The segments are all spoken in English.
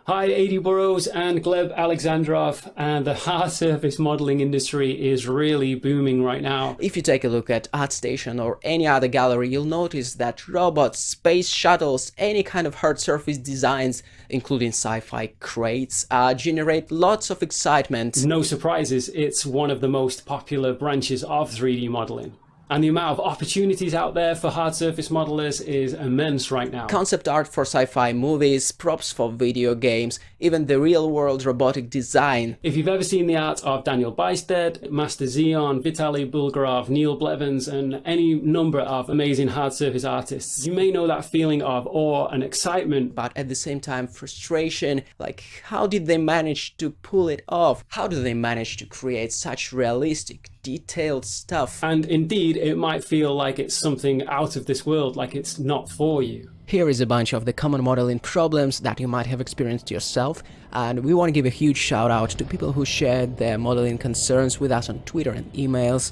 Hi, Adi Burrows and Gleb Alexandrov, and the hard surface modeling industry is really booming right now. If you take a look at ArtStation or any other gallery, you'll notice that robots, space shuttles, any kind of hard surface designs, including sci-fi crates, generate lots of excitement. No surprises, it's one of the most popular branches of 3D modeling. And the amount of opportunities out there for hard surface modelers is immense right now. Concept art for sci-fi movies, props for video games, even the real-world robotic design. If you've ever seen the art of Daniel Bystedt, Master Xeon, Vitaly Bulgarov, Neil Blevins, and any number of amazing hard surface artists, you may know that feeling of awe and excitement. But at the same time, frustration, like how did they manage to pull it off? How do they manage to create such realistic, detailed stuff? And indeed, it might feel like it's something out of this world, like it's not for you. Here is a bunch of the common modeling problems that you might have experienced yourself, and we want to give a huge shout out to people who shared their modeling concerns with us on Twitter and emails.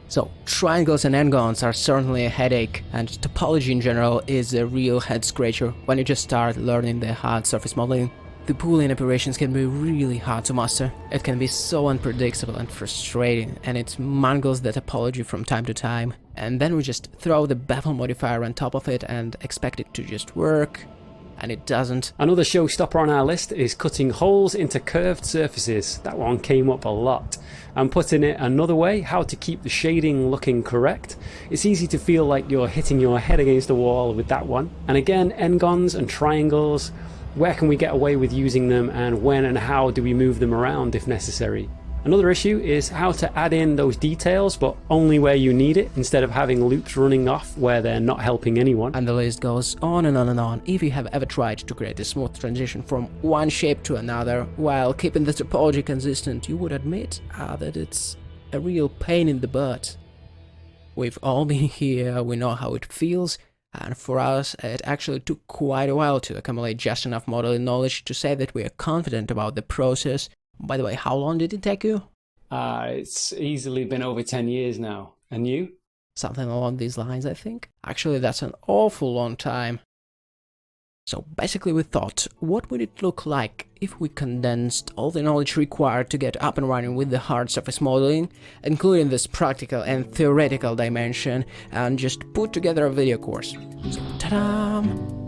So, triangles and n-gons are certainly a headache, and topology in general is a real head-scratcher when you just start learning the hard surface modeling. The Boolean operations can be really hard to master. It can be so unpredictable and frustrating, and it mangles the topology from time to time. And then we just throw the bevel modifier on top of it and expect it to just work, and it doesn't. Another showstopper on our list is cutting holes into curved surfaces. That one came up a lot. And putting it another way, how to keep the shading looking correct. It's easy to feel like you're hitting your head against the wall with that one. And again, n-gons and triangles. Where can we get away with using them, and when and how do we move them around if necessary? Another issue is how to add in those details, but only where you need it, instead of having loops running off where they're not helping anyone. And the list goes on and on and on. If you have ever tried to create a smooth transition from one shape to another while keeping the topology consistent, you would admit that it's a real pain in the butt. We've all been here, we know how it feels. And for us, it actually took quite a while to accumulate just enough modeling knowledge to say that we are confident about the process. By the way, how long did it take you? It's easily been over 10 years now. And you? Something along these lines, I think. Actually, that's an awful long time. So basically we thought, what would it look like if we condensed all the knowledge required to get up and running with the hard surface modeling, including this practical and theoretical dimension, and just put together a video course. So, ta-da!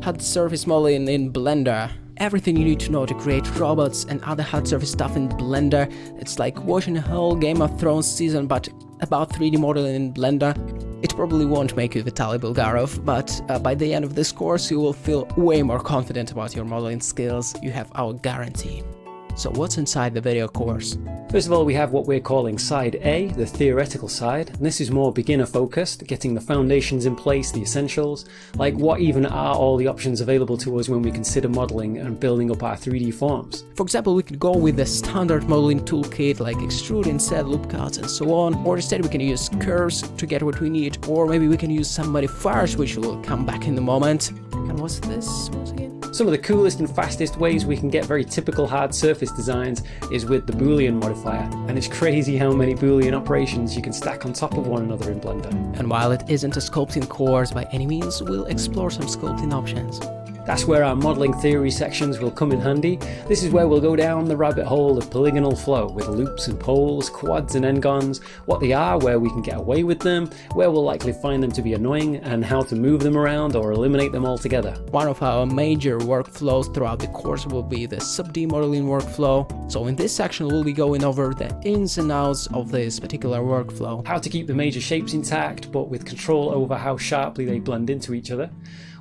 Hard surface modeling in Blender. Everything you need to know to create robots and other hard surface stuff in Blender. It's like watching a whole Game of Thrones season, but about 3D modeling in Blender. It probably won't make you Vitaly Bulgarov, but by the end of this course you will feel way more confident about your modeling skills. You have our guarantee. So what's inside the video course? First of all, we have what we're calling Side A, the theoretical side. And this is more beginner focused, getting the foundations in place, the essentials, like what even are all the options available to us when we consider modeling and building up our 3D forms. For example, we could go with the standard modeling toolkit like extrude, inset, loop cuts and so on, or instead we can use curves to get what we need, or maybe we can use some modifiers, which will come back in a moment. And what's this once again? Some of the coolest and fastest ways we can get very typical hard surface designs is with the Boolean modifier, and it's crazy how many Boolean operations you can stack on top of one another in Blender. And while it isn't a sculpting course by any means, we'll explore some sculpting options. That's where our modeling theory sections will come in handy. This is where we'll go down the rabbit hole of polygonal flow with loops and poles, quads and n-gons, what they are, where we can get away with them, where we'll likely find them to be annoying, and how to move them around or eliminate them altogether. One of our major workflows throughout the course will be the sub-D modeling workflow. So in this section we'll be going over the ins and outs of this particular workflow. How to keep the major shapes intact, but with control over how sharply they blend into each other.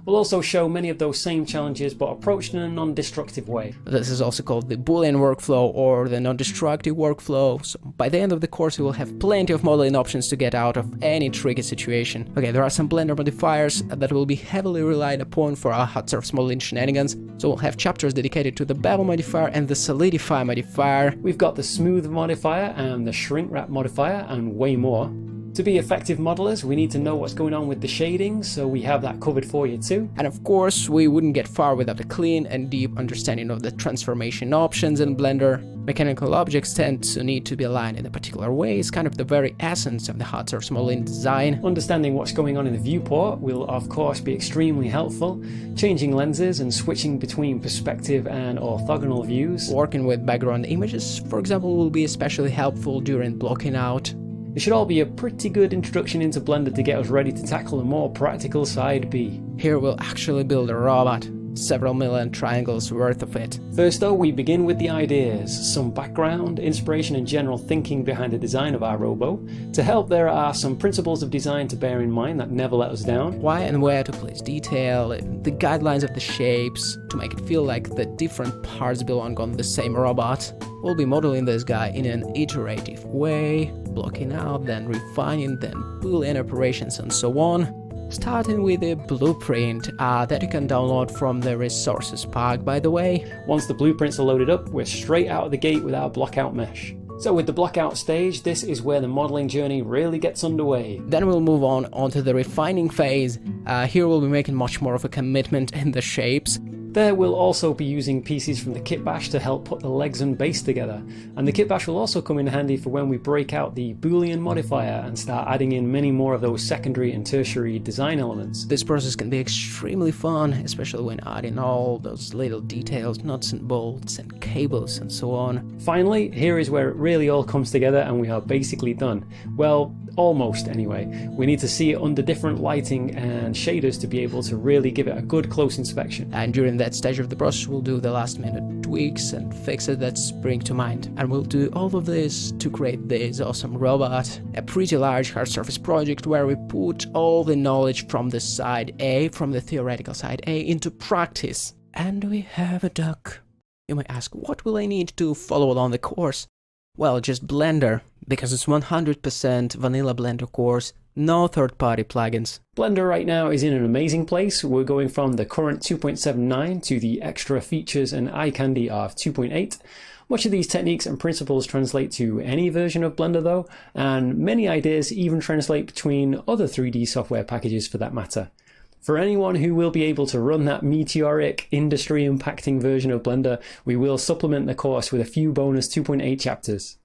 We'll also show many of those same challenges, but approached in a non-destructive way. This is also called the Boolean workflow or the non-destructive workflow. So by the end of the course, we will have plenty of modeling options to get out of any tricky situation. Okay, there are some Blender modifiers that will be heavily relied upon for our hard surface modeling shenanigans. So we'll have chapters dedicated to the bevel modifier and the solidify modifier. We've got the smooth modifier and the shrink wrap modifier and way more. To be effective modelers, we need to know what's going on with the shading, so we have that covered for you too. And of course, we wouldn't get far without a clean and deep understanding of the transformation options in Blender. Mechanical objects tend to need to be aligned in a particular way. It's kind of the very essence of the hard surface modeling design. Understanding what's going on in the viewport will of course be extremely helpful. Changing lenses and switching between perspective and orthogonal views. Working with background images, for example, will be especially helpful during blocking out. It should all be a pretty good introduction into Blender to get us ready to tackle a more practical side B. Here we'll actually build a robot, several million triangles worth of it. First though, we begin with the ideas, some background, inspiration and general thinking behind the design of our robo. To help, there are some principles of design to bear in mind that never let us down. Why and where to place detail, the guidelines of the shapes, to make it feel like the different parts belong on the same robot. We'll be modeling this guy in an iterative way, blocking out, then refining, then boolean operations and so on. Starting with a blueprint that you can download from the resources pack, by the way. Once the blueprints are loaded up, we're straight out of the gate with our blockout mesh. So with the blockout stage, this is where the modeling journey really gets underway. Then we'll move on onto the refining phase. Here we'll be making much more of a commitment in the shapes. There we'll also be using pieces from the kit bash to help put the legs and base together, and the kit bash will also come in handy for when we break out the boolean modifier and start adding in many more of those secondary and tertiary design elements. This process can be extremely fun, especially when adding all those little details, nuts and bolts and cables and so on. Finally, here is where it really all comes together and we are basically done. Well, almost anyway. We need to see it under different lighting and shaders to be able to really give it a good close inspection. And during that stage of the process, we'll do the last minute tweaks and fixes that spring to mind. And we'll do all of this to create this awesome robot, a pretty large hard surface project where we put all the knowledge from the side A, from the theoretical side A, into practice. And we have a duck. You may ask, what will I need to follow along the course? Well, just Blender, because it's 100% vanilla Blender course, no third-party plugins. Blender right now is in an amazing place. We're going from the current 2.79 to the extra features and eye candy of 2.8. Much of these techniques and principles translate to any version of Blender though, and many ideas even translate between other 3D software packages for that matter. For anyone who will be able to run that meteoric, industry-impacting version of Blender, we will supplement the course with a few bonus 2.8 chapters.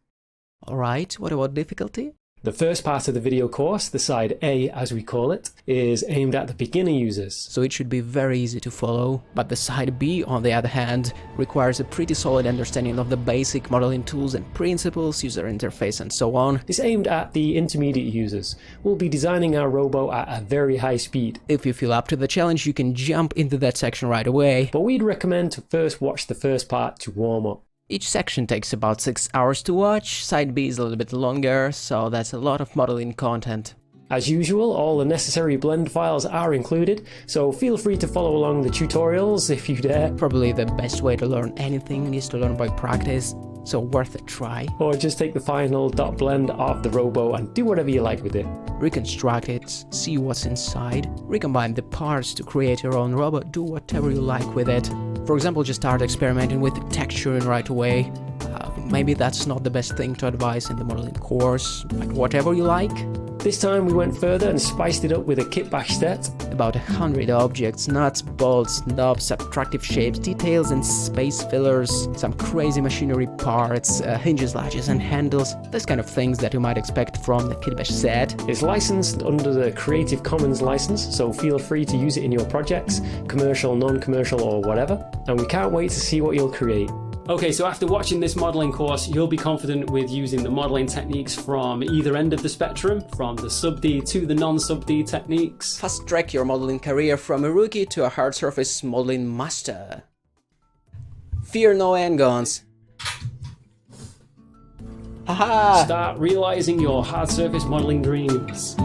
Alright, what about difficulty? The first part of the video course, the side A as we call it, is aimed at the beginner users. So it should be very easy to follow, but the side B, on the other hand, requires a pretty solid understanding of the basic modeling tools and principles, user interface and so on. It's aimed at the intermediate users. We'll be designing our robo at a very high speed. If you feel up to the challenge, you can jump into that section right away. But we'd recommend to first watch the first part to warm up. Each section takes about 6 hours to watch, side B is a little bit longer, so that's a lot of modeling content. As usual, all the necessary blend files are included, so feel free to follow along the tutorials if you dare. Probably the best way to learn anything is to learn by practice, so worth a try. Or just take the final .blend of the robo and do whatever you like with it. Reconstruct it, see what's inside, recombine the parts to create your own robot, do whatever you like with it. For example, just start experimenting with texturing right away. Maybe that's not the best thing to advise in the modeling course, but whatever you like. This time we went further and spiced it up with a kit bash set. About 100 objects, nuts, bolts, knobs, subtractive shapes, details and space fillers, some crazy machinery parts, hinges, latches and handles, those kind of things that you might expect from the kit bash set. It's licensed under the Creative Commons license, so feel free to use it in your projects, commercial, non-commercial or whatever, and we can't wait to see what you'll create. Okay, so after watching this modelling course, you'll be confident with using the modelling techniques from either end of the spectrum, from the sub-D to the non-sub-D techniques. Fast track your modeling career from a rookie to a hard surface modeling master. Fear no handguns. Haha! Start realising your hard surface modelling dreams.